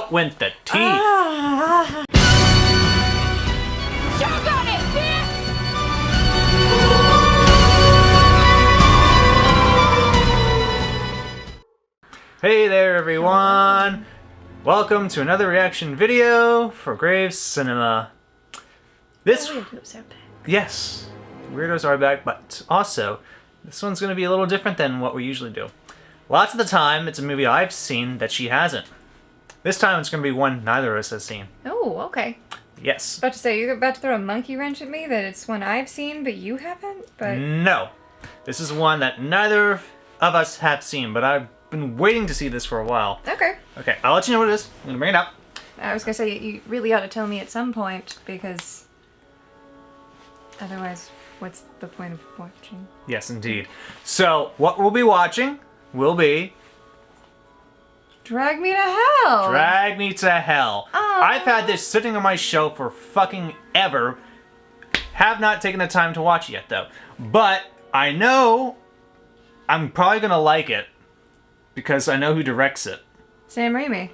Out went the teeth. You got it, bitch! Hey there, everyone. Welcome to another reaction video for Graves Cinema. This Weirdos are back. Yes, weirdos are back, but also this one's going to be a little different than what we usually do. Lots of the time, it's a movie I've seen that she hasn't. This time, it's going to be one neither of us has seen. Oh, okay. Yes. About to say, you're about to throw a monkey wrench at me that it's one I've seen, but you haven't? But No. This is one that neither of us have seen, but I've been waiting to see this for a while. Okay. Okay, I'll let you know what it is. I'm going to bring it up. I was going to say, you really ought to tell me at some point, because otherwise, what's the point of watching? Yes, indeed. So, what we'll be watching will be Drag Me to Hell! Drag Me to Hell. Aww. I've had this sitting on my shelf for fucking ever. Have not taken the time to watch it yet, though. But I know I'm probably going to like it because I know who directs it. Sam Raimi.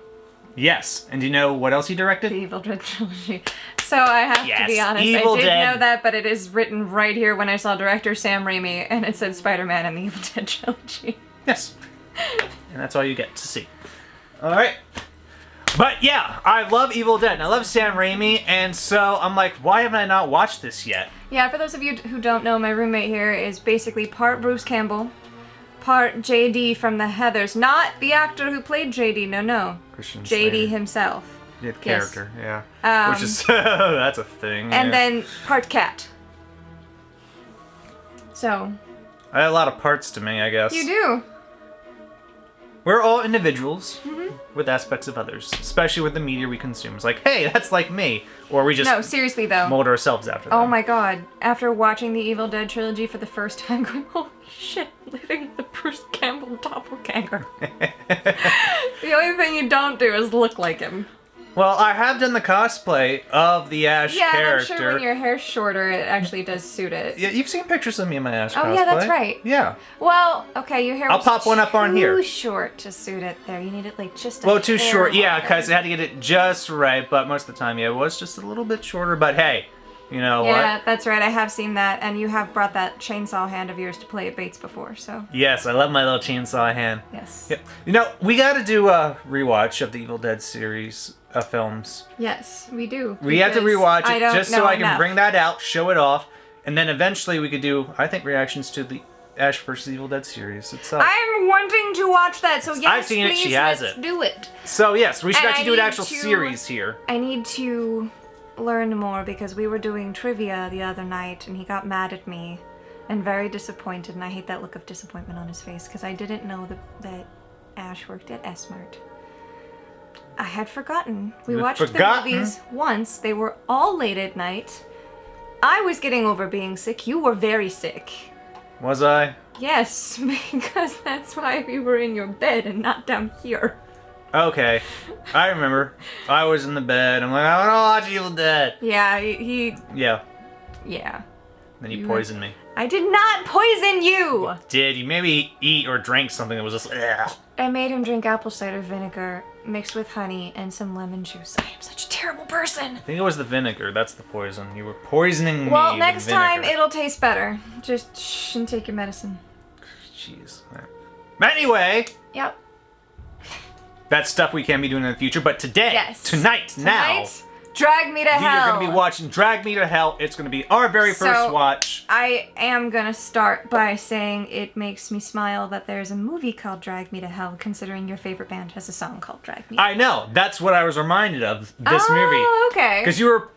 Yes, and do you know what else he directed? The Evil Dead trilogy. So I have to be Yes, honest, Evil I did Dead. know that, but it is written right here when I saw director Sam Raimi, and it said Spider-Man and the Evil Dead trilogy. Yes. And that's all you get to see. Alright. But yeah, I love Evil Dead, and I love Sam Raimi, and so I'm like, why haven't I not watched this yet? Yeah, for those of you who don't know, my roommate here is basically part Bruce Campbell, part JD from the Heathers. Not the actor who played JD, no. Christian JD Slater. himself. Yeah, Yes. character, yeah. Which is, that's a thing. And yeah. then part cat. So, I had a lot of parts to me, I guess. you do. We're all individuals with aspects of others, especially with the media we consume. It's like, hey, that's like me. Or we just No, seriously though. mold ourselves after them. Oh my god, after watching the Evil Dead trilogy for the first time, going, holy shit, living the Bruce Campbell doppelganger. The only thing you don't do is look like him. Well, I have done the cosplay of the Ash Yeah, and character. I'm sure when your hair's shorter, it actually does suit it. Yeah, you've seen pictures of me in my Ash Oh, cosplay. yeah, that's right. Yeah. Well, okay, your hair I'll was pop one up on here. too short to suit it there. You need it like just a Well, too hair short, yeah, longer. because I had to get it just right, but most of the time, yeah, it was just a little bit shorter, but hey, you know Yeah, what? that's right. I have seen that, and you have brought that chainsaw hand of yours to play at Bates before, so Yes, I love my little chainsaw hand. yes. Yep. You know, we gotta do a rewatch of the Evil Dead series of films. Yes, we do. We have to because rewatch I it don't just so know I can enough. bring that out, show it off, and then eventually we could do, I think, reactions to the Ash vs. Evil Dead series itself. I'm wanting to watch that, so yes, I've seen it, please, she has let's it. do it. So yes, we should And actually I do an need actual to- series here. I need to learn more because we were doing trivia the other night and he got mad at me and very disappointed, and I hate that look of disappointment on his face because I didn't know that Ash worked at S-Mart. I had forgotten. We You had watched forgotten? the movies once. They were all late at night. I was getting over being sick. You were very sick. Was I? Yes, because that's why we were in your bed and not down here. Okay. I remember. I was in the bed. I'm like, I want to watch Evil Dead. Yeah, Yeah. yeah. Then you You- poisoned me. I did not poison you! Did you maybe eat or drink something that was just ugh. I made him drink apple cider vinegar mixed with honey and some lemon juice. I am such a terrible person. I think it was the vinegar. That's the poison. You were poisoning me. Well, with next time vinegar. it'll taste better. Just shh and take your medicine. Jeez. But anyway, Yep. that's stuff we can be doing in the future. But today, Yes. tonight, now, Tonight, drag me to we hell. are going to be watching Drag Me to Hell. It's going to be our very first So- watch. I am gonna start by saying it makes me smile that there's a movie called Drag Me to Hell, considering your favorite band has a song called Drag Me to Hell. I know. That's what I was reminded of this Oh, movie. okay. Because you were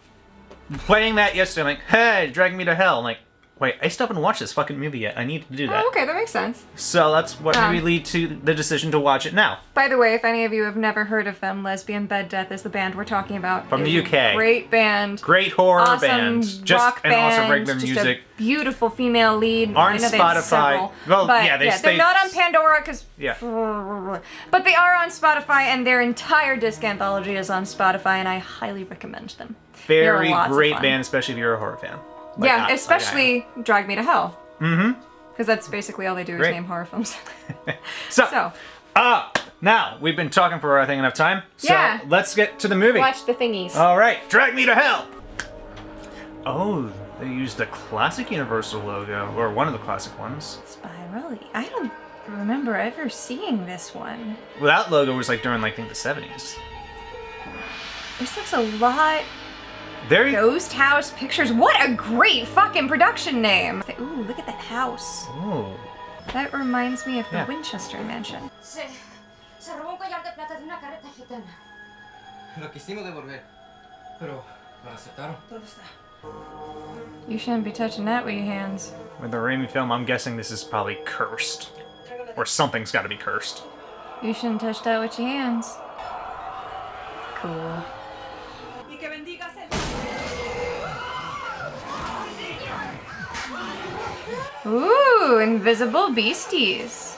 playing that yesterday. I'm like, hey, Drag Me to Hell. I'm like, wait, I still haven't watched this fucking movie yet. I need to do that. Oh, okay, that makes sense. So that's what maybe lead to the decision to watch it now. By the way, if any of you have never heard of them, Lesbian Bed Death is the band we're talking about. From the It is a UK. Great band. Great horror Awesome band. Just rock and also band, regular just music. A beautiful female lead. On I know they have Spotify. several, Well, but yeah, they they're not on Pandora because. Yeah. But they are on Spotify, and their entire disc anthology is on Spotify, and I highly recommend them. They're Very lots of great fun. band, especially if you're a horror fan. Like Yeah, I- especially Drag Me to Hell. Mm-hmm. Because that's basically all they do is Great. name horror films. So, Now, we've been talking for, I think, enough time. So Yeah. let's get to the movie. Watch the thingies. All right, drag me to hell. Oh, they used the classic Universal logo, or one of the classic ones. Spirally. I don't remember ever seeing this one. Well, that logo was like during, like, I think, the 70s. This looks a lot. There. Ghost House Pictures. What a great fucking production name. Ooh, look at that house. Oh. That reminds me of the Yeah. Winchester Mansion. Se robó un collar de plata de una carreta gitana. Lo quisimos devolver, pero lo aceptaron. ¿Dónde está? You shouldn't be touching that with your hands. With the Raimi film, I'm guessing this is probably cursed. Or something's got to be cursed. You shouldn't touch that with your hands. Cool. Y que bendigas el... Ooh, invisible beasties.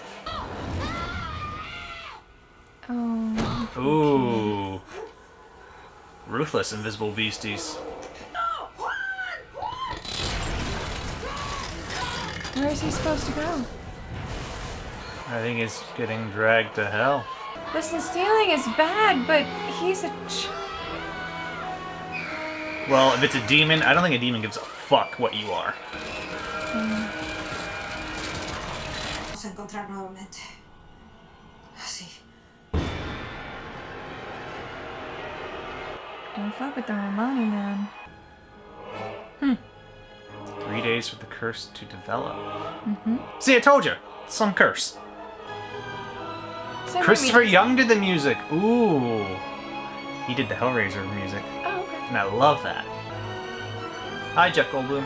Oh. Ooh. Ruthless invisible beasties. Where is he supposed to go? I think he's getting dragged to hell. Listen, stealing is bad, but he's a Well, if it's a demon, I don't think a demon gives a fuck what you are. Vamos a encontrar nuevamente. Así. Don't fuck with the Romani man. 3 days for the curse to develop. See, I told you. Some curse. Sam Christopher Raimi- Young did the music. Ooh. He did the Hellraiser music. Oh, okay. And I love that. Hi, Jeff Goldblum.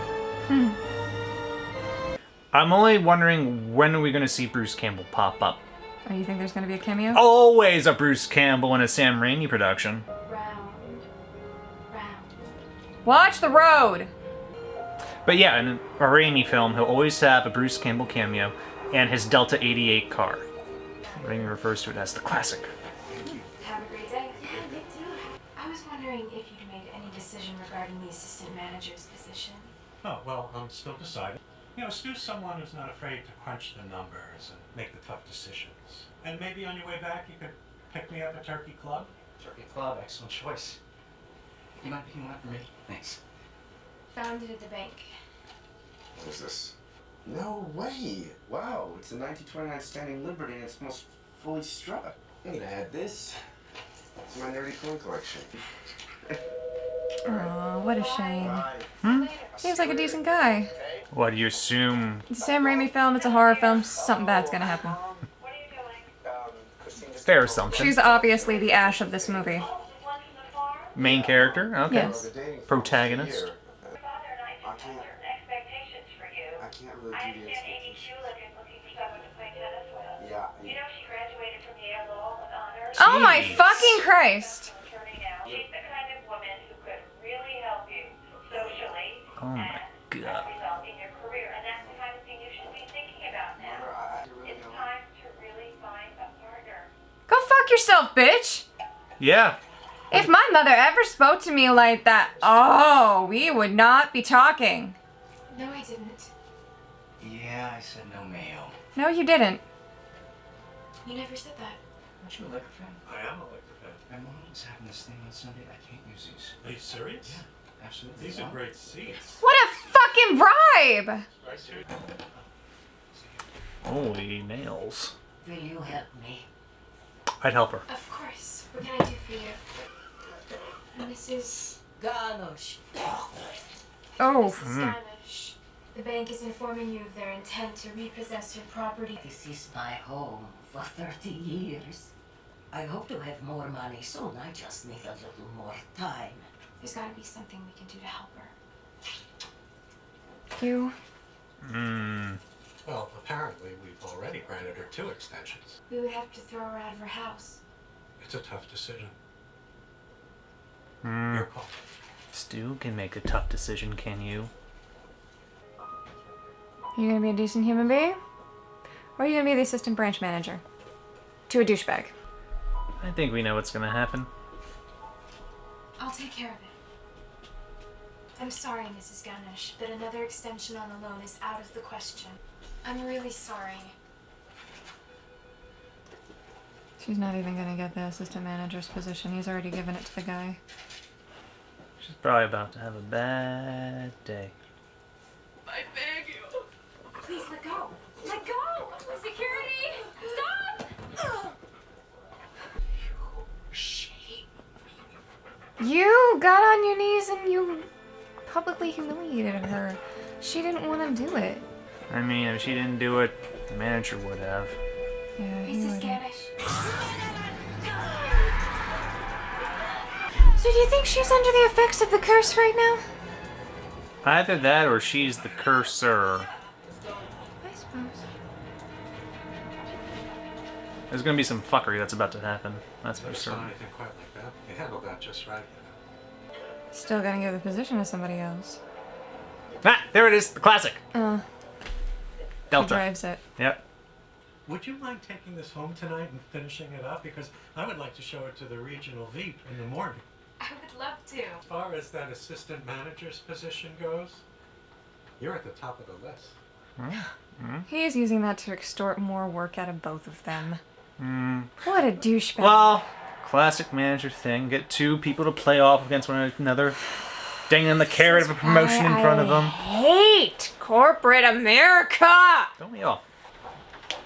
I'm only wondering, when are we going to see Bruce Campbell pop up? Oh, you think there's gonna be a cameo? Always a Bruce Campbell in a Sam Raimi production. Round. Watch the road! But yeah, in a Raimi film, he'll always have a Bruce Campbell cameo and his Delta 88 car. Raimi refers to it as the classic. Have a great day. Yeah, you too. I was wondering if you'd made any decision regarding the assistant manager's position. Oh, well, I'm still deciding. You know, Stu's someone who's not afraid to crunch the numbers and make the tough decisions. And maybe on your way back, you could pick me up at Turkey Club? Turkey Club, excellent choice. You mind picking one up for me? Thanks. Found it at the bank. What is this? No way! Wow, it's a 1929 Standing Liberty and it's almost fully struck. I'm gonna add this to my nerdy coin collection. Aw, what a shame. Seems like a decent guy. What do you assume? It's a Sam Raimi film, it's a horror film, something bad's gonna happen. Fair assumption. She's obviously the Ash of this movie. Main character? Okay. Yes. Protagonist. I can't really do the expectation. Yeah. You know she graduated from Yale Law with honors. Oh my Jeez. fucking Christ! Attorney now. She's the kind of woman who could really help you socially Oh my and God. as a result in your career. And that's the kind of thing you should be thinking about now. It's time to really find a partner. Go fuck yourself, bitch! Yeah. If my mother ever spoke to me like that, oh, we would not be talking. No, I didn't. Yeah, I said no mayo. No, you didn't. You never said that. Aren't you a liquor fan? I am a liquor fan. My mom was having this thing on Sunday. I can't use these. Are you serious? Yeah, absolutely. These are great seats. What a fucking bribe! Right here. Holy nails. Will you help me? I'd help her. Of course. What can I do for you? Mrs. Ganos. Oh. Spanish. The bank is informing you of their intent to repossess your property. This is my home for 30 years. I hope to have more money soon. I just need a little more time. There's gotta be something we can do to help her. You. Well, apparently we've already granted her 2 extensions. We would have to throw her out of her house. It's a tough decision. Your call. Stu can make a tough decision, can you? You gonna be a decent human being? Or are you gonna be the assistant branch manager? To a douchebag. I think we know what's gonna happen. I'll take care of it. I'm sorry, Mrs. Ganesh, but another extension on the loan is out of the question. I'm really sorry. She's not even gonna get the assistant manager's position. He's already given it to the guy. She's probably about to have a bad day. I beg you. Please let go. Let go! Security! Stop! You got on your knees and you publicly humiliated her. She didn't want to do it. I mean, if she didn't do it, the manager would have. Yeah, he Mrs. would. Ganesh. So do you think she's under the effects of the curse right now? Either that or she's the cursor. I suppose. There's gonna be some fuckery that's about to happen. That's for Never saw certain. anything quite like that. You handled that just right, you know. Still gonna give the position to somebody else. Ah, there it is, the classic. He Delta. drives it. Yep. Would you mind taking this home tonight and finishing it up? Because I would like to show it to the regional Veep in the morning. I would love to. As far as that assistant manager's position goes, you're at the top of the list. He is using that to extort more work out of both of them. What a douchebag. Well, classic manager thing. Get two people to play off against one another. Dangling the carrot of a promotion in front of them. Hate corporate America! Don't we all?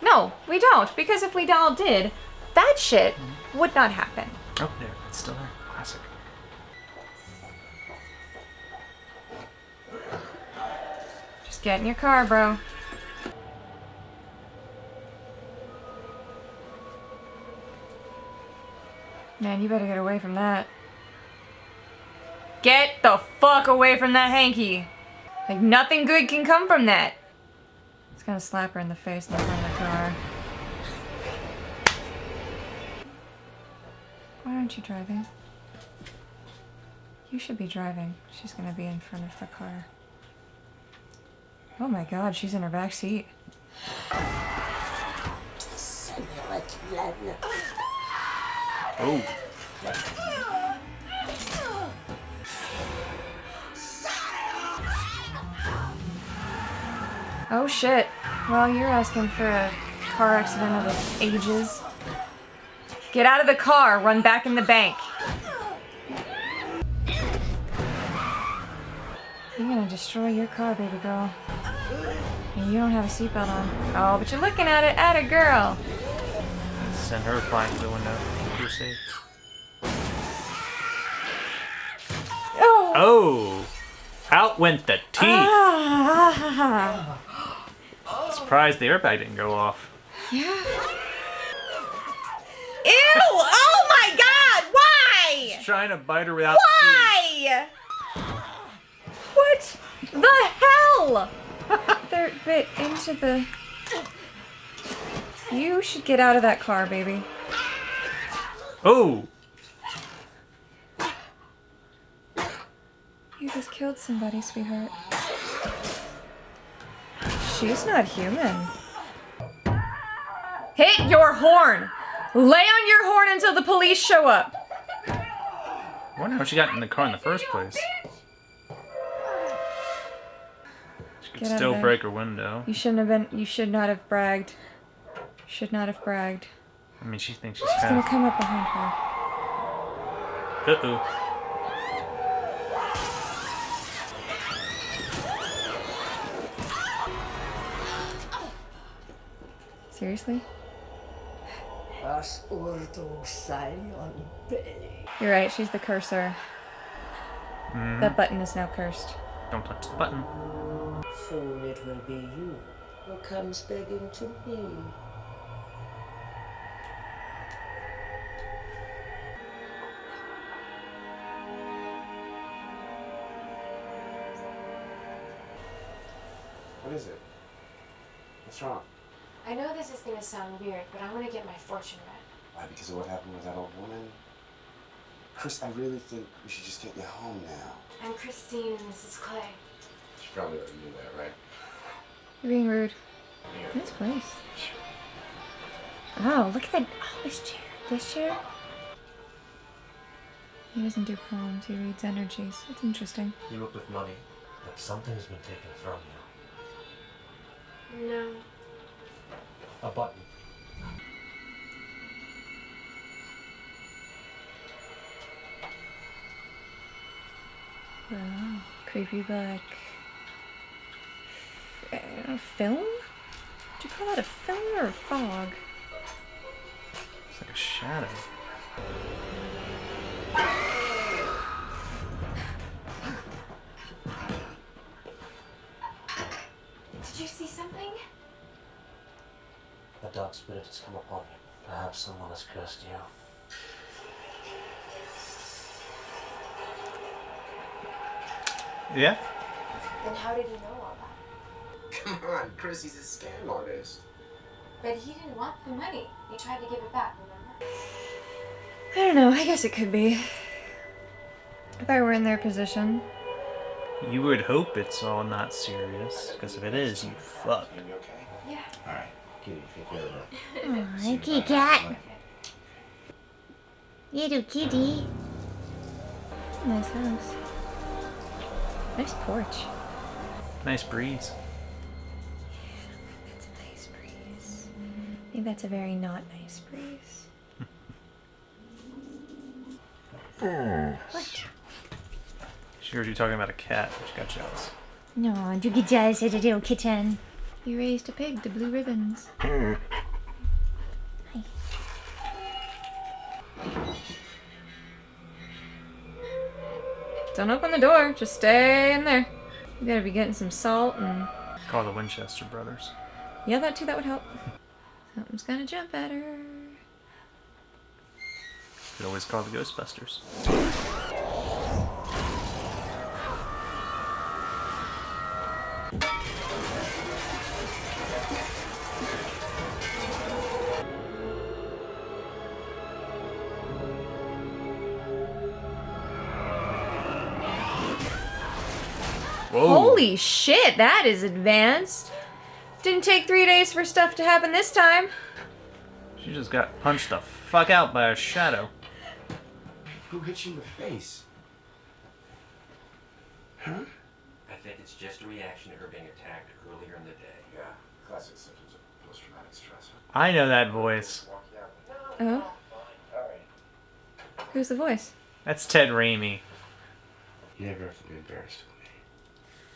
No, we don't. Because if we all did, that shit would not happen. Oh, there. It's still there. Classic. Just get in your car, bro. Man, you better get away from that. Get the fuck away from that hanky. Like, nothing good can come from that. He's gonna slap her in the face in the front of the car. Why aren't you driving? You should be driving. She's gonna be in front of the car. Oh my god, she's in her back seat. Oh. Oh shit. Well, you're asking for a car accident of the ages. Get out of the car, run back in the bank. You're gonna destroy your car, baby girl. And you don't have a seatbelt on. Oh, but you're looking at it. Atta girl. Send her flying through the window. You're safe. Oh! Oh! Out went the teeth! Ah. Surprised the airbag didn't go off. Yeah. Ew! Oh my god! Why? He's trying to bite her without the teeth. Why? What the hell? They're bit into the... You should get out of that car, baby. Oh! You just killed somebody, sweetheart. She's not human. Hit your horn! Lay on your horn until the police show up! I wonder how she got in the car in the first place. She could Get out of still there. break her window. You shouldn't have been... You should not have bragged. Should not have bragged. I mean, she thinks she's She's gonna half. come up behind her. Uh-oh. Seriously? As urdu sayon belly. You're right, she's the cursor. That button is now cursed. Don't touch the button. Soon it will be you who comes begging to me. What is it? What's wrong? I know this is gonna sound weird, but I want to get my fortune read. Why? Because of what happened with that old woman? Chris, I really think we should just take you home now. I'm Christine and Mrs. Clay. She probably already knew that, right? You're being rude. Nice place. Oh, look at that. Oh, this chair. This chair? He doesn't do poems, he reads energies. It's interesting. You look with money, like something has been taken from you. No. A button. Wow. Creepy book. Film? Would you call that a film or a fog? It's like a shadow. Did you see something? The dark spirit has come upon you. Perhaps someone has cursed you. Yeah? Then how did he know all that? Come on, Chris, he's a scam artist. But he didn't want the money. He tried to give it back, remember? I don't know, I guess it could be. If I were in their position. You would hope it's all not serious, because if it is, you fuck. You okay? Yeah. All right, kitty, take care of her. Aw, kitty cat. Little kitty. Nice house. Nice porch. Nice breeze. That's a nice breeze. I think that's a very not nice breeze. What? She heard you talking about a cat, but she got jealous. No, you get jealous of the little kitten. You raised a pig to blue ribbons. Hi. Don't open the door, just stay in there. You gotta be getting some salt and... Call the Winchester brothers. Yeah, that too, that would help. Something's gonna jump at her. Could always call the Ghostbusters. Whoa. Holy shit, that is advanced. Didn't take 3 days for stuff to happen this time. She just got punched the fuck out by a shadow. Who hit you in the face? Huh? I think it's just a reaction to her being attacked earlier in the day. Yeah, classic symptoms of post-traumatic stress. I know that voice. Oh? Who's the voice? That's Ted Raimi. You never have to be embarrassed with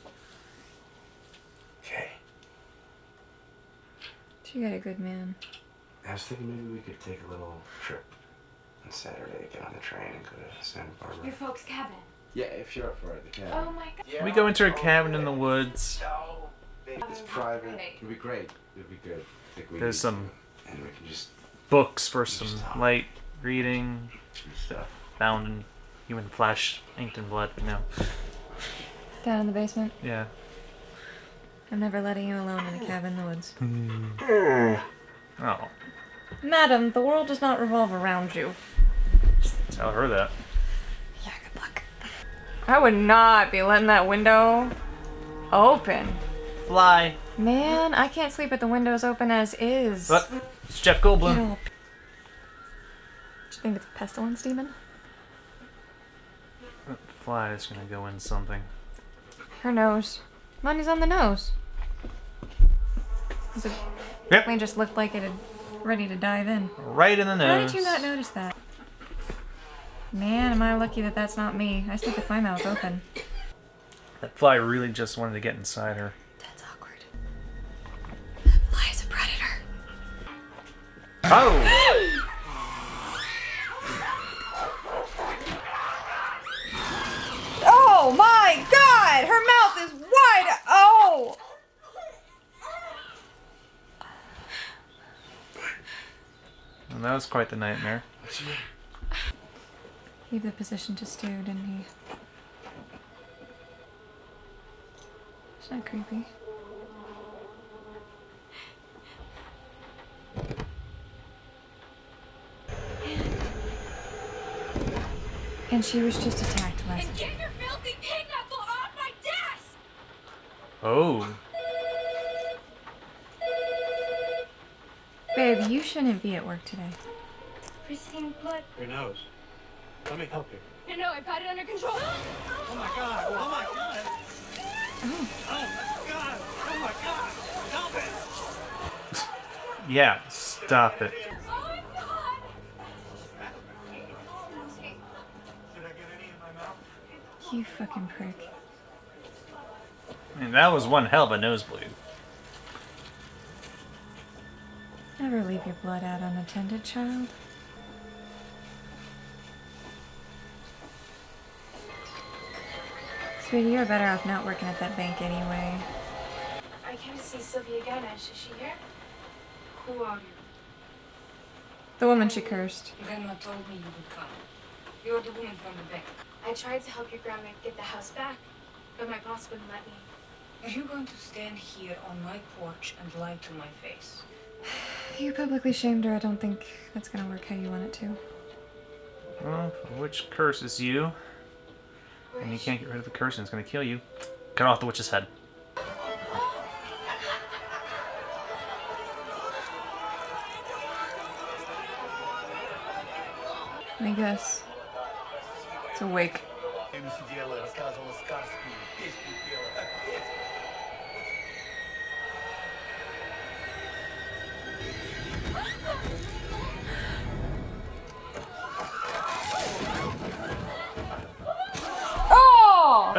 me. Okay. She got a good man. I was thinking maybe we could take a little trip on Saturday, get on the train and go to Santa Barbara. Your folks' cabin. Yeah, if you're up for it, the cabin. Oh my god. We go into a cabin in the woods. It's private. It'd be great. It'd be good. I think we There's need some to, and we can just books for some light reading. Stuff found in human flesh, inked in blood, but no. Down in the basement. Yeah. I'm never letting you alone in a cabin in the woods. Oh. Madam, the world does not revolve around you. Tell her that. Yeah, good luck. I would not be letting that window open. Fly. Man, I can't sleep with the windows open as is. Look, it's Jeff Goldblum. Do you think it's a pestilence demon? Fly is gonna go in something. Her nose. Money's on the nose. The Yep. plane just looked like it had ready to dive in. Right in the nose. How did you not notice that? Man, am I lucky that that's not me. I sleep with my mouth open. That fly really just wanted to get inside her. That's awkward. That fly is a predator. Oh! Oh my god! Her mouth is wide. Oh! And that was quite the nightmare. Gave the position to Stu, didn't he? It's not creepy. And she was just attacked last And get your filthy pig knuckle off my desk! Oh. Babe, you shouldn't be at work today. Pristine blood. Your nose. Let me help you. No, I've got it under control. Oh my god! Oh my god! Oh. Oh my god! Oh my god! Stop it! Yeah, stop it. Oh my god! Did I get any in my mouth? You fucking prick. I mean, that was one hell of a nosebleed. Never leave your blood out unattended, child. Sweetie, you're better off not working at that bank anyway. I came to see Sylvia Ganesh. Is she here? Who are you? The woman she cursed. Grandma told me you would come. You're the woman from the bank. I tried to help your grandma get the house back, but my boss wouldn't let me. Are you going to stand here on my porch and lie to my face? You publicly shamed her. I don't think that's gonna work how you want it to. Well, which curses you, and you can't get rid of the curse, and it's gonna kill you. Cut off the witch's head. I guess. It's awake. Oh!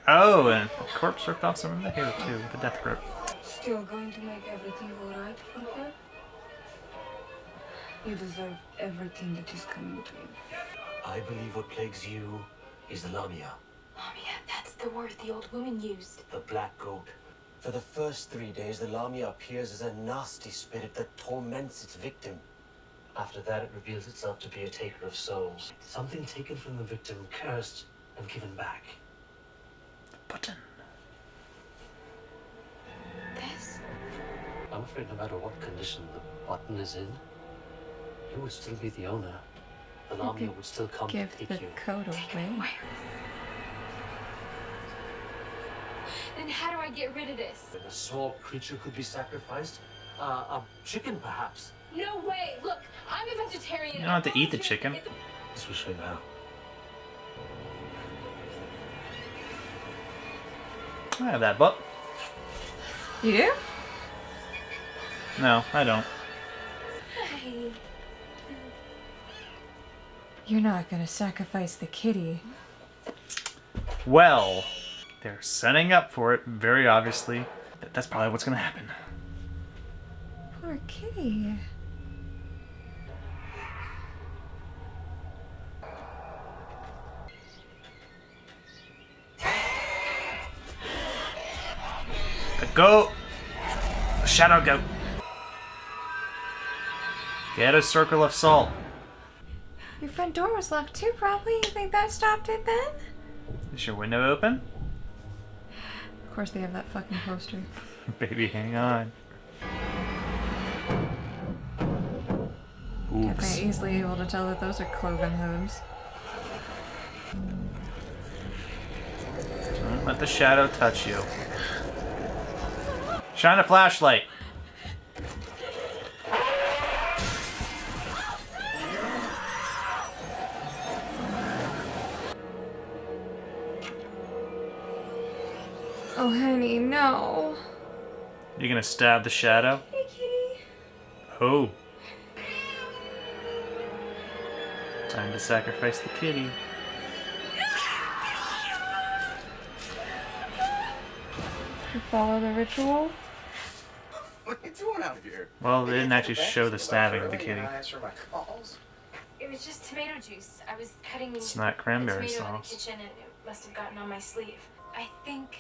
Oh, and the corpse ripped off some of the hair too, with the death grip. Still going to make everything alright for her? You deserve everything that is coming to you. I believe what plagues you is the Lamia, Lamia, that's the word the old woman used. the black goat. For the first 3 days, the Lamia appears as a nasty spirit that torments its victim. After that, it reveals itself to be a taker of souls. Something taken from the victim, cursed, and given back. Button. This? I'm afraid no matter what condition the button is in, you would still be the owner. The Lamia would still come to Give take the you. coat away. Then how do I get rid of this? A small creature could be sacrificed. A chicken, perhaps. No way! Look, I'm a vegetarian. You don't have to eat the chicken. This will show you how. I have that book. You do? No, I don't. Hey. You're not gonna sacrifice the kitty. Well, they're setting up for it, very obviously. That's probably what's gonna happen. Poor kitty. The goat! The shadow goat! Get a circle of salt. Your front door was locked too, probably. You think that stopped it then? Is your window open? Of course they have that fucking poster. Baby, hang on. If Oops. I'm easily able to tell that those are cloven hooves. Don't let the shadow touch you. Shine a flashlight. Oh, honey, no. You gonna stab the shadow? Hey, kitty. Oh. Time to sacrifice the kitty. You follow the ritual? What are you doing out here? Well, they didn't actually show the stabbing of the kitty. Answer my calls. It was just tomato juice. I was cutting It's not a cranberry tomato in the sauce. kitchen and it must have gotten on my sleeve. I think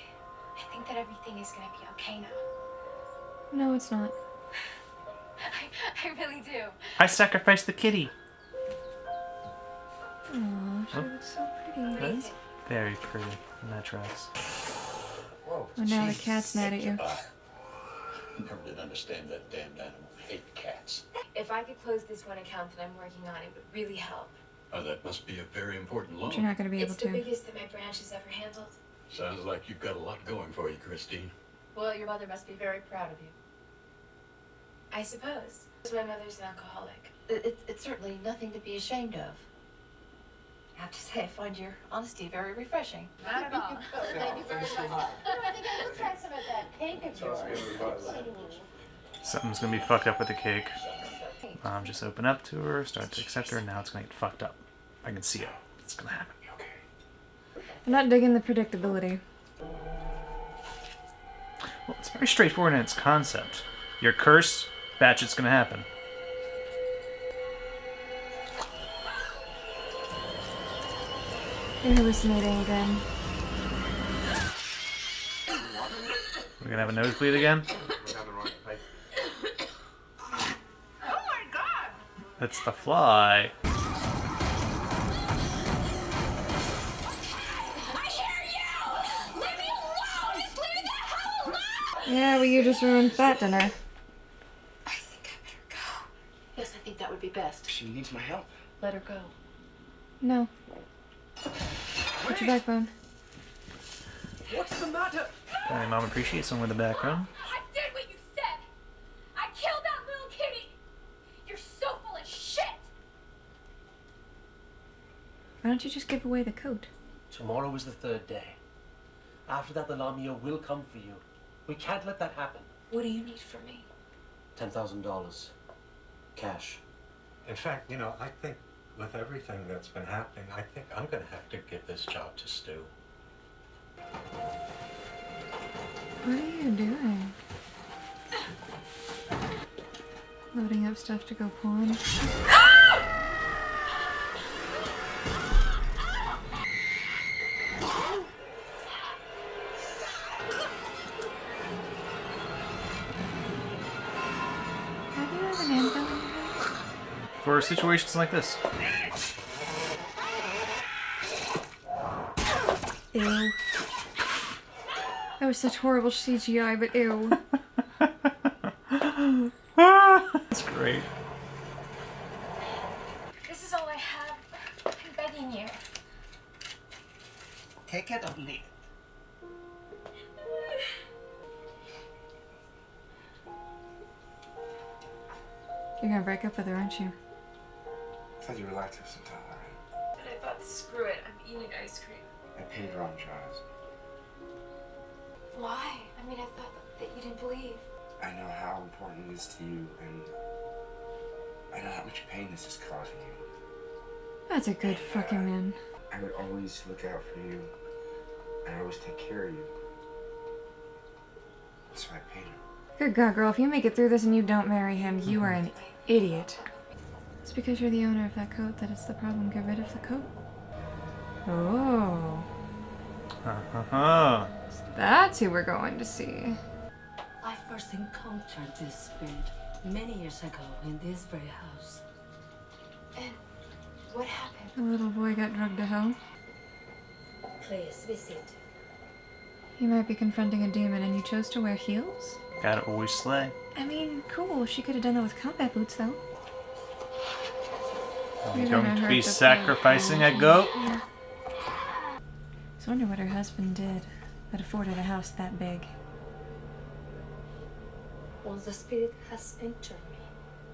that everything is gonna be okay now. No, it's not. I really do. I sacrificed the kitty. Aw, she looks so pretty. That's very pretty in that dress. Whoa. Oh, now the cat's mad at you. Never did understand that damned animal. Hate cats. If I could close this one account that I'm working on, it would really help. Oh, that must be a very important loan. But you're not going to be able It's the to. biggest that my branch has ever handled. Sounds like you've got a lot going for you, Christine. Well, your mother must be very proud of you. I suppose. My mother's an alcoholic. It's certainly nothing to be ashamed of. I have to say, I find your honesty very refreshing. Not at all. Thank you very much. I think I will try some of that cake of yours. Something's gonna be fucked up with the cake. Just open up to her, start to accept her, and now it's gonna get fucked up. I can see it. It's gonna happen. I'm not digging the predictability. Well, it's very straightforward in its concept. You're cursed, bad shit's gonna happen. You're hallucinating again. We're gonna have a nosebleed again? That's the fly. Yeah, well, you just ruined that dinner. Yes, I think that would be best. She needs my help. Let her go. No. Put your backbone. What's the matter? Apparently Mom appreciates someone with a background. I did what you said! I killed that little kitty! You're so full of shit! Why don't you just give away the coat? Tomorrow is the third day. After that, the Lamia will come for you. We can't let that happen. What do you need from me? $10,000. Cash. In fact, you know, I think with everything that's been happening, I think I'm going to have to give this job to Stu. What are you doing? Loading up stuff to go pawn. For situations like this. Ew. That was such horrible CGI, but ew. That's great. This is all I have. I'm begging you. Take it or leave it. You're gonna break up with her, aren't you? I thought you were lactose intolerant. But I thought, screw it, I'm eating ice cream. I paid Ron Giles. Why? I mean, I thought that you didn't believe. I know how important it is to you, and I know how much pain this is causing you. That's a good fucking man. I would always look out for you, and always take care of you. That's why I paid him. Good God, girl, if you make it through this and you don't marry him, you are an idiot. It's because you're the owner of that coat that it's the problem. Get rid of the coat. Oh. That's who we're going to see. I first encountered this spirit many years ago in this very house. And what happened? The little boy got drugged to hell. Please visit. You might be confronting a demon and you chose to wear heels? Gotta always slay. I mean, cool. She could have done that with combat boots, though. Are you going to be sacrificing a goat? I wonder what her husband did that afforded a house that big. Once the spirit has entered me,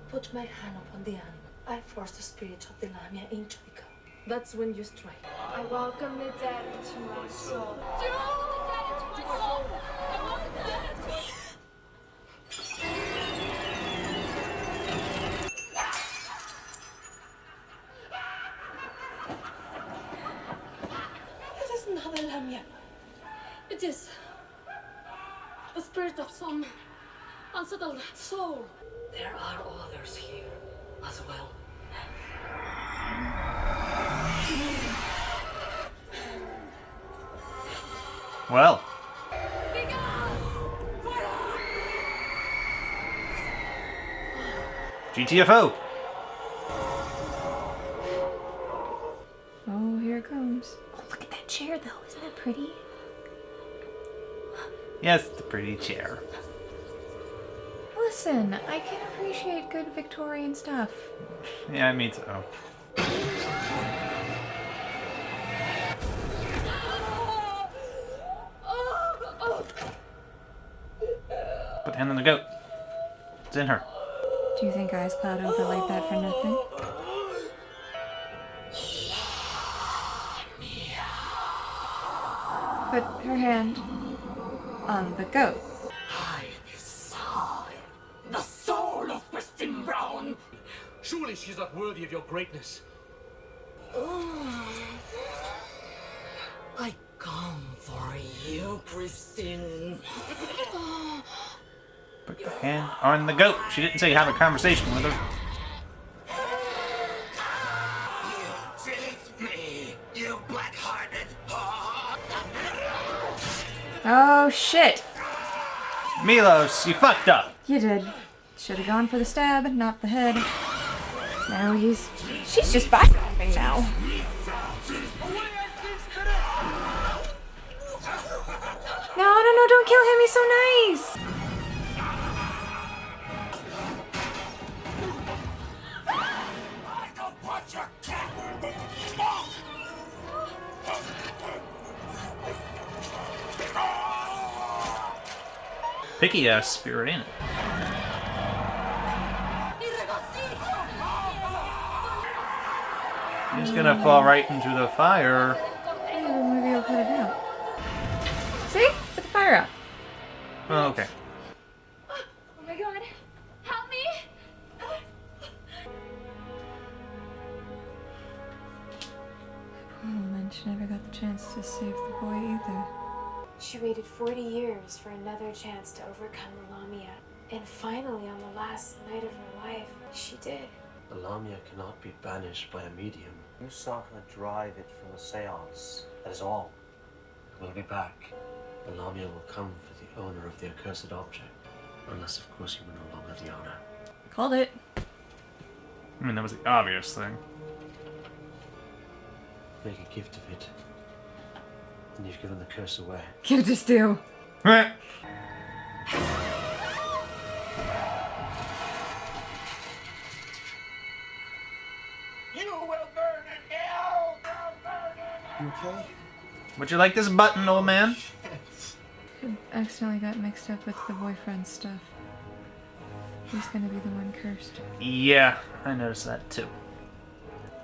put my hand upon the animal. I force the spirit of the Lamia into the cow. That's when you strike. I welcome the dead into my soul. It is not a Lamia. It is the spirit of some unsettled soul. There are others here as well. Well. GTFO. Oh, here it comes. Oh, look at that chair, though. Isn't that pretty? Yes, it's a pretty chair. Listen, I can appreciate good Victorian stuff. Yeah, me too. Put the hand on the goat. It's in her. Do you think Ice Cloud overlaid that for nothing? Put her hand on the goat. I saw the soul of Kristen Brown. Surely she's not worthy of your greatness. I come for you, Kristen. Put the hand on the goat. She didn't say have a conversation with her. You tricked me, you black-hearted whore. Oh shit! Milos, you fucked up. You did. Should have gone for the stab, not the head. Now she's just backstabbing now. No, don't kill him, he's so nice! Picky ass spirit, ain't it? He's gonna fall right into the fire. Yeah, maybe I'll put it out. See? Put the fire out. Oh, okay. Oh my god. Help me! Poor woman, she never got the chance to save the boy either. She waited 40 years for another chance to overcome the Lamia. And finally, on the last night of her life, she did. The Lamia cannot be banished by a medium. You saw her drive it from a seance. That is all. We'll be back. The Lamia will come for the owner of the accursed object. Unless, of course, you were no longer the owner. Called it. I mean, that was the obvious thing. Make a gift of it. And you've given the curse away. Give it to Stu. You will burn in hell! You okay? Would you like this button, old man? I accidentally got mixed up with the boyfriend stuff. He's gonna be the one cursed. Yeah, I noticed that too.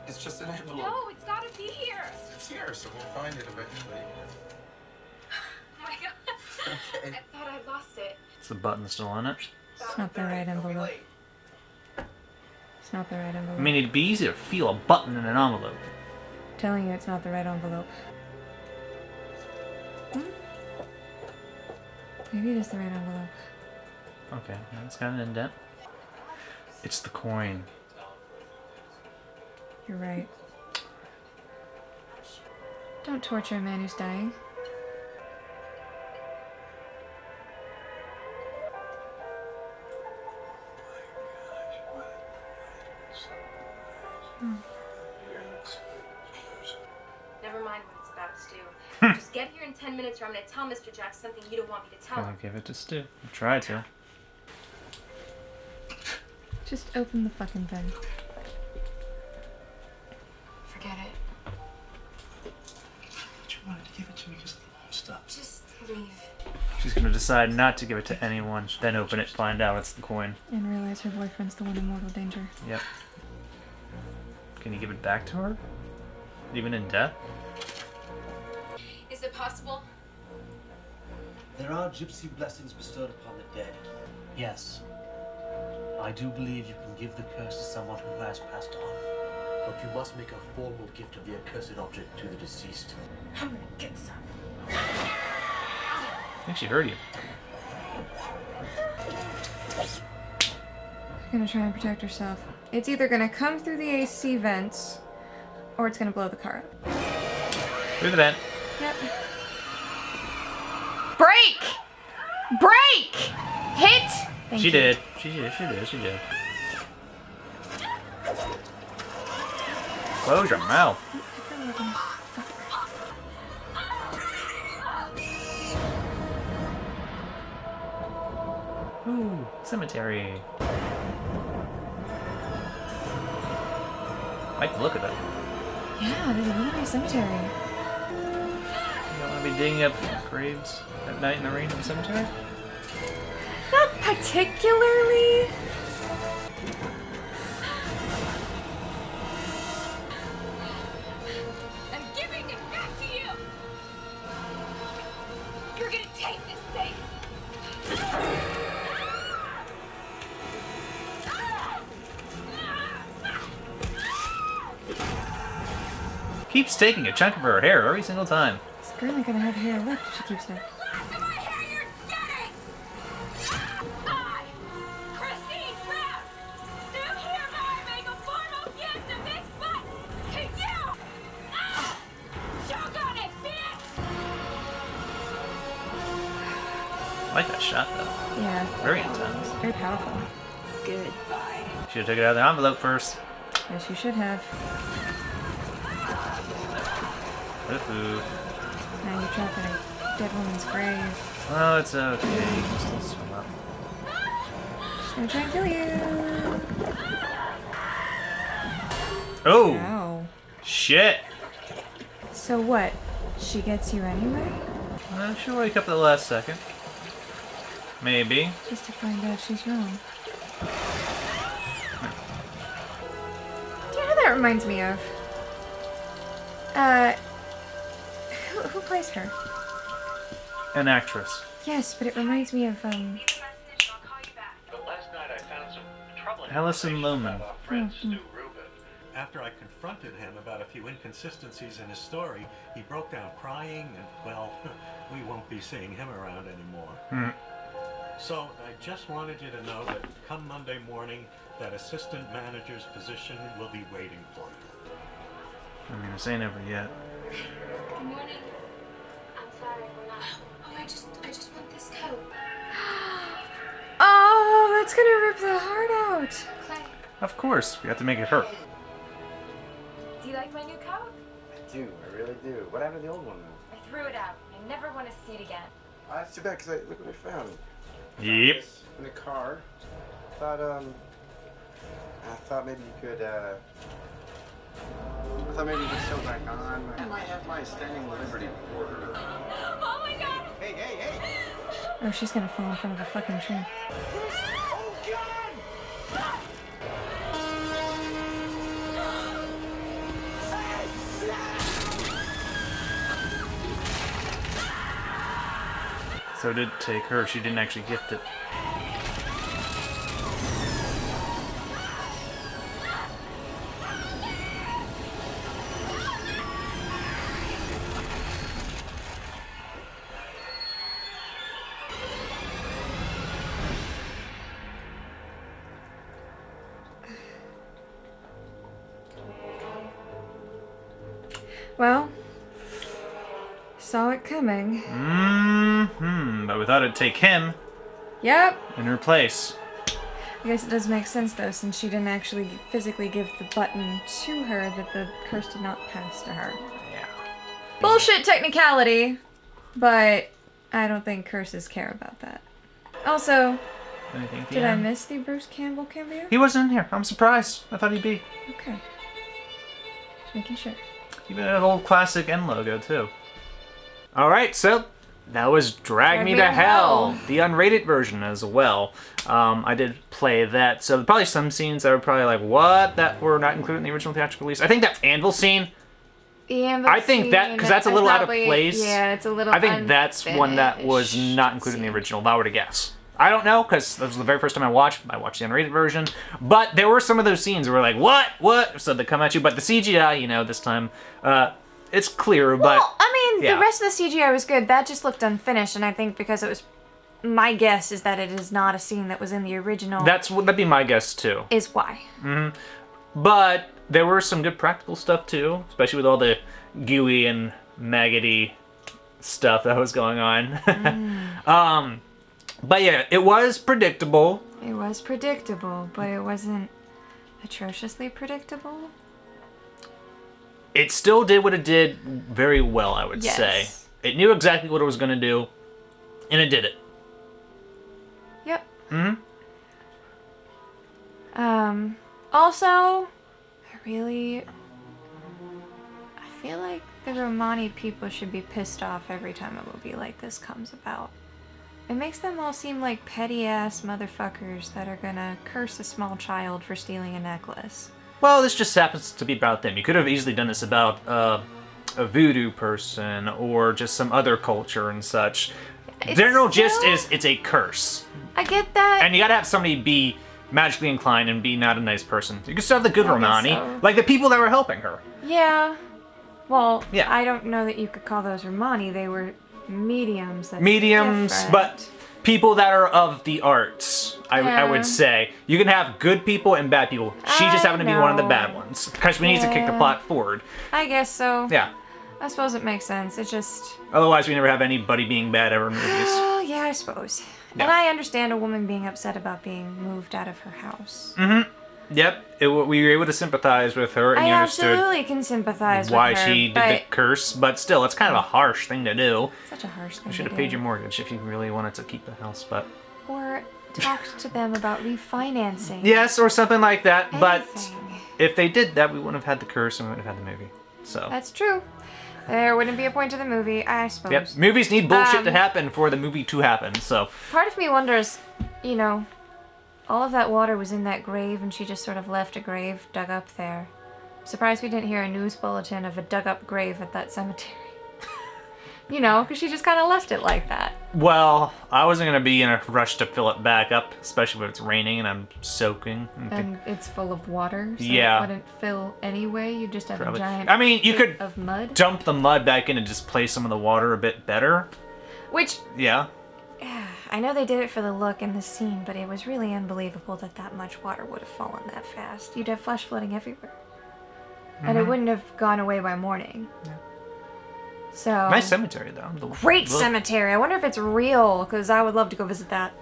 It's just an envelope. No, it's gotta be here! It's here, so we'll find it eventually. Oh my god. Okay. I thought I lost it. Is the button still on it? It's not the right envelope. It's not the right envelope. I mean, it'd be easy to feel a button in an envelope. I'm telling you, it's not the right envelope. Maybe it is the right envelope. Okay, it's got an indent. It's the coin. You're right. Don't torture a man who's dying. Never mind what it's about, Stu. Just get here in 10 minutes or I'm gonna tell Mr. Jack something you don't want me to tell Gonna him. give it to Stu. Try to. Just open the fucking thing. Forget it. But you wanted to give it to me because of the whole stuff. Just leave. She's gonna decide not to give it to anyone, then open it, find out it's the coin. And realize her boyfriend's the one in mortal danger. Yep. Can you give it back to her? Even in death? Is it possible? There are gypsy blessings bestowed upon the dead. Yes. I do believe you can give the curse to someone who has passed on. But you must make a formal gift of the accursed object to the deceased. I'm gonna get some. I think she heard you. She's gonna try and protect herself. It's either gonna come through the AC vents, or it's gonna blow the car up. Through the vent. Yep. Break! Break! Hit! Thank She you. did. She did. She did. Close your mouth. Ooh, cemetery. Like the look of it. Yeah, there's a really nice cemetery. You don't want to be digging up graves at night in the rain in the cemetery? Not particularly. I'm giving it back to you! You're gonna take this thing! keeps taking a chunk of her hair every single time. This girl ain't gonna have hair left if she keeps it. I like that shot though. Yeah. Very intense. Very powerful. Good. Should have taken it out of the envelope first. Yes, you should have. Ooh. Now you're trapped in a dead woman's grave. Oh, it's okay. You can still swim up. She's gonna try and kill you. Oh! Ow. Shit! So what? She gets you anyway? She'll wake up at the last second. Maybe. Just to find out she's wrong. Do you know who that reminds me of? Who plays her? An actress. Yes, but it reminds me of, But last night I found some troubling Allison information Lohman. about our friend Stu Rubin. After I confronted him about a few inconsistencies in his story, he broke down crying and, well, we won't be seeing him around anymore. So I just wanted you to know that come Monday morning, that assistant manager's position will be waiting for you. I mean, this ain't over yet. Good morning. I'm sorry, we're not. Oh, I just want this coat. Oh, that's gonna rip the heart out. Clay, Of course, we have to make it hurt. do you like my new coat? I do, I really do. What happened to the old one though? I threw it out. I never want to see it again. Oh, that's too bad, because look what I found. Yep. In the car. I thought maybe you could, I thought maybe you could sew back on. I might have my standing liberty order. Oh my god! Hey, hey, hey! Oh, she's gonna fall in front of a fucking train. Oh, God! So it did take her. She didn't actually gift it. Well, saw it coming. But we thought it'd take him Yep. in her place. I guess it does make sense though, since she didn't actually physically give the button to her, that the curse did not pass to her. Yeah. Bullshit technicality, but I don't think curses care about that. Also, Anything at the did I end? miss the Bruce Campbell cameo? He wasn't in here. I'm surprised. I thought he'd be. Okay. Just making sure. Even an old classic N logo, too. Alright, so that was Drag Me to Hell, the unrated version as well. I did play that, so probably some scenes that were probably like, what? That were not included in the original theatrical release. I think that anvil scene, I think that, because that's a little out of place. Yeah, it's a little I think that's one that was not included in the original, if I were to guess. I don't know, because that was the very first time I watched the unrated version. But there were some of those scenes where we're like, what? What? So they come at you. But the CGI, you know, this time, it's clear, but... Well, I mean, yeah. the rest of the CGI was good. That just looked unfinished, and I think because it was... My guess is that it is not a scene that was in the original. That'd be my guess, too. Is why. But there were some good practical stuff, too. Especially with all the gooey and maggoty stuff that was going on. But yeah, it was predictable. It was predictable, but it wasn't atrociously predictable. It still did what it did very well, I would say. It knew exactly what it was going to do, and it did it. Yep. Also, I feel like the Romani people should be pissed off every time a movie like this comes about. It makes them all seem like petty-ass motherfuckers that are gonna curse a small child for stealing a necklace. Well, this just happens to be about them. You could have easily done this about a voodoo person or just some other culture and such. General gist is it's a curse. I get that. And you gotta have somebody be magically inclined and be not a nice person. You can still have the good I guess Romani, so. like the people that were helping her. Yeah. Well, Yeah. I don't know that you could call those Romani. They were mediums. That's Mediums, different. but people that are of the arts, I Yeah. would say. You can have good people and bad people. She just I happened to be one of the know. bad ones. Because we need to kick the Yeah. plot forward. I guess so. Yeah. I suppose it makes sense. It just. Otherwise, we never have anybody being bad ever in movies. Oh, yeah, I suppose. Yeah. And I understand a woman being upset about being moved out of her house. Mm-hmm. Yep. We were able to sympathize with her, and I you understood absolutely can sympathize why with her. she did but the curse. But still, it's kind of a harsh thing to do. Such a harsh thing You to should have do. paid your mortgage if you really wanted to keep the house, but... Or talked to them about refinancing. Yes, or something like that. But Anything. if they did that, we wouldn't have had the curse and we wouldn't have had the movie. So... That's true. There wouldn't be a point to the movie, I suppose. Yep. Movies need bullshit to Um, happen for the movie to happen, so... Part of me wonders, you know, all of that water was in that grave and she just sort of left a grave dug up there. Surprised we didn't hear a news bulletin of a dug up grave at that cemetery. You know, because she just kind of left it like that. Well, I wasn't going to be in a rush to fill it back up, especially when it's raining and I'm soaking. And it's full of water, so Yeah. it wouldn't fill anyway. You just have Probably. a giant I mean, you pit could of mud. dump the mud back in and displace some of the water a bit better. Which, Yeah. I know they did it for the look in the scene, but it was really unbelievable that that much water would have fallen that fast. You'd have flash flooding everywhere. And it Mhm. wouldn't have gone away by morning. Yeah. So Nice cemetery, though. great cemetery. I wonder if it's real, because I would love to go visit that.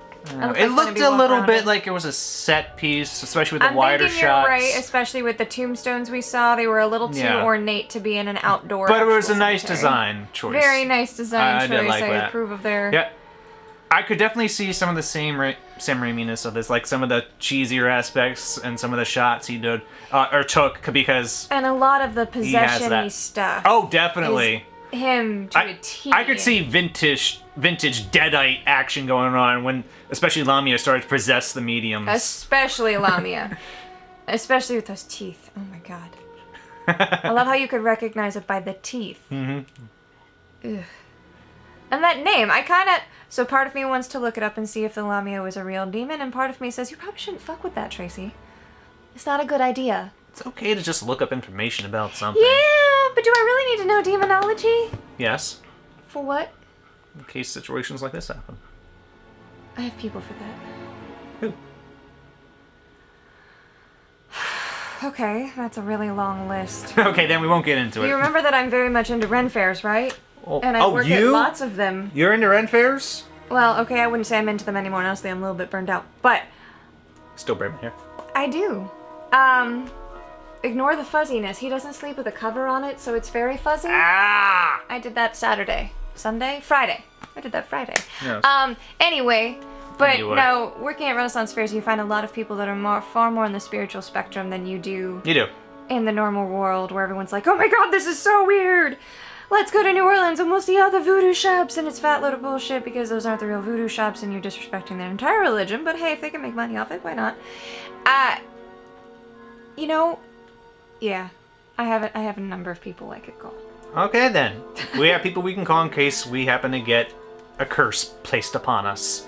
It looked a little bit like it was a set piece, especially with the I'm wider thinking shots. you're right, especially with the tombstones we saw. They were a little too Yeah. ornate to be in an outdoor. But it was a actual nice cemetery. design choice. Very nice design I choice. did like I that. approve of their. Yeah. I could definitely see some of the Sam Raimi-ness of this, like some of the cheesier aspects and some of the shots he did or took because And a lot of the he has possession-y that. stuff. Oh, definitely. is him to a T. I could see vintage Deadite action going on when, especially Lamia started to possess the mediums. Especially Lamia. Especially with those teeth. Oh my god. I love how you could recognize it by the teeth. Mm-hmm. Ugh. And that name, I kind of... So part of me wants to look it up and see if the Lamia was a real demon, and part of me says, you probably shouldn't fuck with that, Tracy. It's not a good idea. It's okay to just look up information about something. Yeah, but do I really need to know demonology? Yes. For what? In case situations like this happen. I have people for that. Who? Okay, that's a really long list. Okay, then we won't get into it. You remember that I'm very much into Ren fairs, right? Oh, And I work at lots of them. You're into Ren fairs? Well, okay, I wouldn't say I'm into them anymore. Honestly, I'm a little bit burned out. But Still braid my hair. I do. Ignore the fuzziness. He doesn't sleep with a cover on it, so it's very fuzzy. Ah! I did that Saturday. Sunday? Friday. I did that Friday. Yes. Anyway, but no, working at Renaissance fairs, you find a lot of people that are far more on the spiritual spectrum than you do. You do. In the normal world, where everyone's like, oh my god, this is so weird! Let's go to New Orleans and we'll see all the voodoo shops, and it's fat load of bullshit because those aren't the real voodoo shops and you're disrespecting their entire religion, but hey, if they can make money off it, why not? You know, yeah, I have a number of people I could call. Okay then. We have people we can call in case we happen to get a curse placed upon us.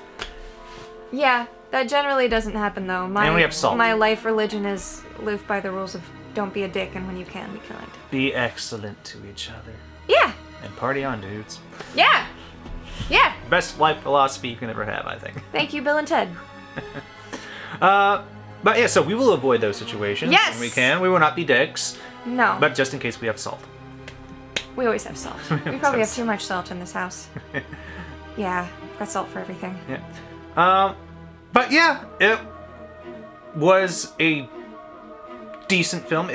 Yeah, that generally doesn't happen though. And we have salt. My life religion is live by the rules of don't be a dick, and when you can, be kind. Be excellent to each other. Yeah. And party on, dudes. Yeah. Yeah. Best life philosophy you can ever have, I think. Thank you, Bill and Ted. But yeah, so we will avoid those situations Yes! when we can. We will not be dicks. No. But just in case we have salt. We always have salt. We probably have too much salt in this house. Yeah, I've got salt for everything. Yeah. But yeah, it was a decent film.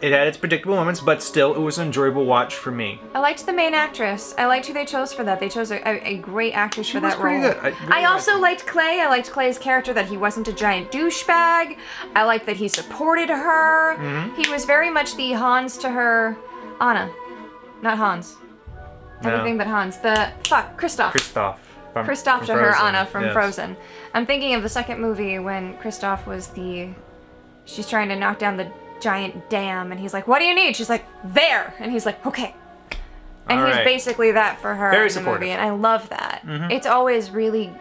It had its predictable moments, but still, it was an enjoyable watch for me. I liked the main actress. I liked who they chose for that. They chose a great actress for that role. She was pretty good. I also liked Clay. I liked Clay's character, that he wasn't a giant douchebag. I liked that he supported her. Mhm. He was very much the Hans to her Anna. Not Hans. No. Everything but Hans. Kristoff. Kristoff To her Frozen. Anna from Yes. Frozen. I'm thinking of the second movie when Kristoff was she's trying to knock down the giant dam, and he's like, what do you need? She's like, there! And he's like, okay. And All he's right. basically that for her Very in the supportive. movie, and I love that. Mhm. It's always really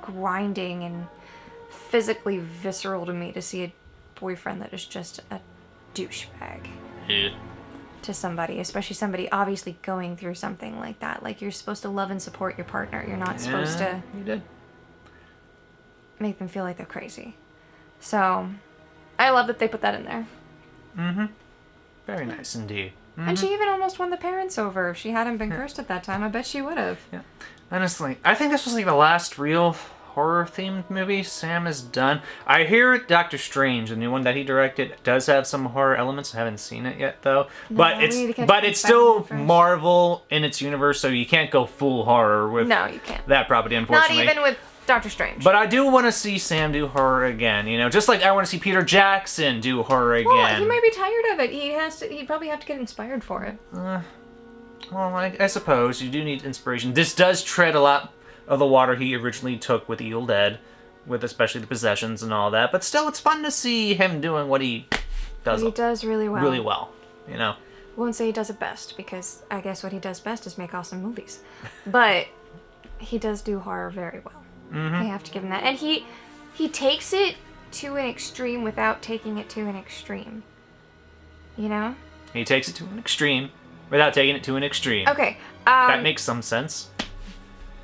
grinding and physically visceral to me to see a boyfriend that is just a douchebag. Yeah. to somebody, especially somebody obviously going through something like that. Like, you're supposed to love and support your partner. You're not supposed to You did. make them feel like they're crazy. So, I love that they put that in there. Mm-hmm. Very nice indeed. Mm-hmm. And she even almost won the parents over. If she hadn't been cursed at that time, I bet she would have. Yeah. Honestly, I think this was like the last real horror-themed movie Sam has done. I hear Doctor Strange, the new one that he directed, does have some horror elements. I haven't seen it yet, though. No, but we need to catch it's still Spider-Man first. Marvel in its universe, so you can't go full horror with No, you can't. that property, Not unfortunately. even with Doctor Strange. But I do want to see Sam do horror again, you know, just like I want to see Peter Jackson do horror again. Well, he might be tired of it. He'd probably have to get inspired for it. Well, I suppose you do need inspiration. This does tread a lot of the water he originally took with Evil Dead, with especially the possessions and all that. But still, it's fun to see him doing what he does. He does really well. Really well, you know. Won't say he does it best, because I guess what he does best is make awesome movies. But he does do horror very well. Mm-hmm. I have to give him that. And he takes it to an extreme without taking it to an extreme. You know? He takes it to an extreme without taking it to an extreme. Okay. That makes some sense.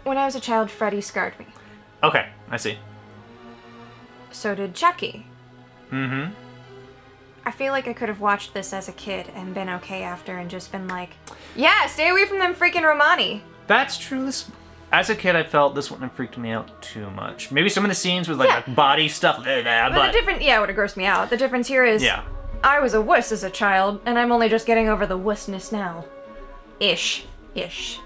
When I was a child, Freddy scarred me. Okay, I see. So did Chucky. Mm-hmm. I feel like I could have watched this as a kid and been okay after and just been like, yeah, stay away from them freaking Romani. That's true. As a kid, I felt this wouldn't have freaked me out too much. Maybe some of the scenes with like body stuff, but It would have grossed me out. The difference here is, I was a wuss as a child, and I'm only just getting over the wussness now. Ish.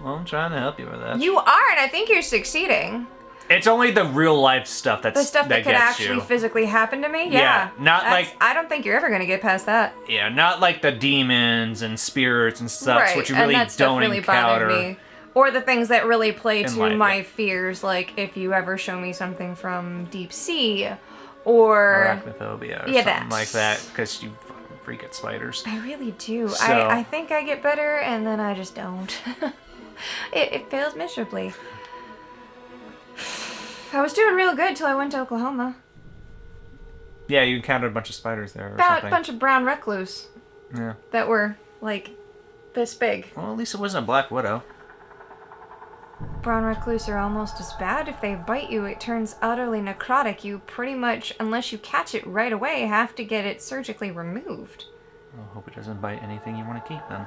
Well, I'm trying to help you with that. You are, and I think you're succeeding. It's only the real life stuff The stuff that could actually physically happen to me? Yeah. I don't think you're ever going to get past that. Yeah, not like the demons and spirits and such, which you really and that stuff don't really encounter. bothered me. Or the things that really play In to life, my fears, like if you ever show me something from Deep Sea, or Arachnophobia or Yeah, something that. like that, because you fucking freak at spiders. I really do. So- I think I get better, and then I just don't. it fails miserably. I was doing real good till I went to Oklahoma. Yeah, you encountered a bunch of spiders there or About something. a bunch of brown recluse Yeah. that were, like, this big. Well, at least it wasn't a black widow. Brown recluse are almost as bad. If they bite you, it turns utterly necrotic. You pretty much, unless you catch it right away, have to get it surgically removed. I hope it doesn't bite anything you want to keep then.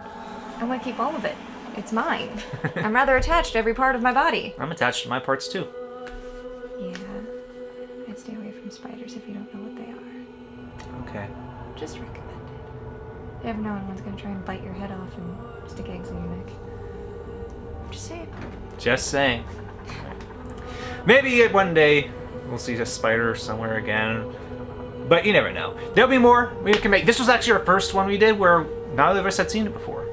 I want to keep all of it. It's mine. I'm rather attached to every part of my body. I'm attached to my parts too. Yeah. I'd stay away from spiders if you don't know what they are. Okay. Just recommend it. You never know when one's going to try and bite your head off and stick eggs in your neck. Just say it. Just saying. Maybe one day we'll see a spider somewhere again. But you never know. There'll be more we can make. This was actually our first one we did where neither of us had seen it before.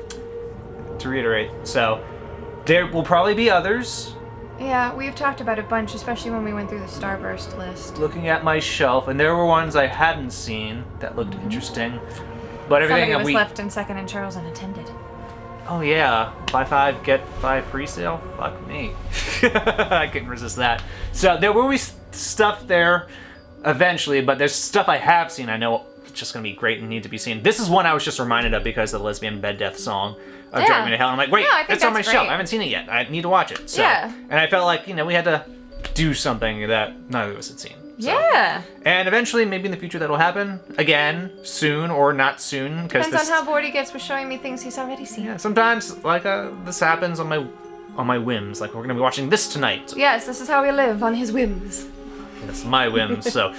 To reiterate. So there will probably be others. Yeah, we've talked about it a bunch, especially when we went through the Starburst list. Looking at my shelf, and there were ones I hadn't seen that looked interesting. But everything Somebody that was we left in second and Charles unattended. Oh yeah, buy 5 get 5 free sale. Fuck me. I couldn't resist that. So there will be stuff there eventually, but there's stuff I have seen I know it's just gonna be great and need to be seen. This is one I was just reminded of because of the lesbian bed death song of Drag Me to Hell. And I'm like, wait, No, I think it's on my that's shelf. great. I haven't seen it yet. I need to watch it. So, Yeah. And I felt like, we had to do something that neither of us had seen. So. Yeah. And eventually, maybe in the future, that'll happen again, soon or not soon. Depends on how bored he gets with showing me things he's already seen. Yeah, sometimes like this happens on my whims. Like we're gonna be watching this tonight. Yes, this is how we live, on his whims. That's my whims. So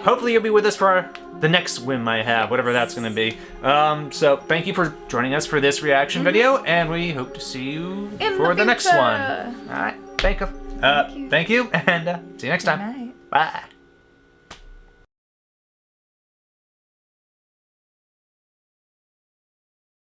hopefully you'll be with us for the next whim I have, whatever that's gonna be. So thank you for joining us for this reaction video, and we hope to see you In for the next future. one. All right, thank you, and see you next time. Good night. Bye.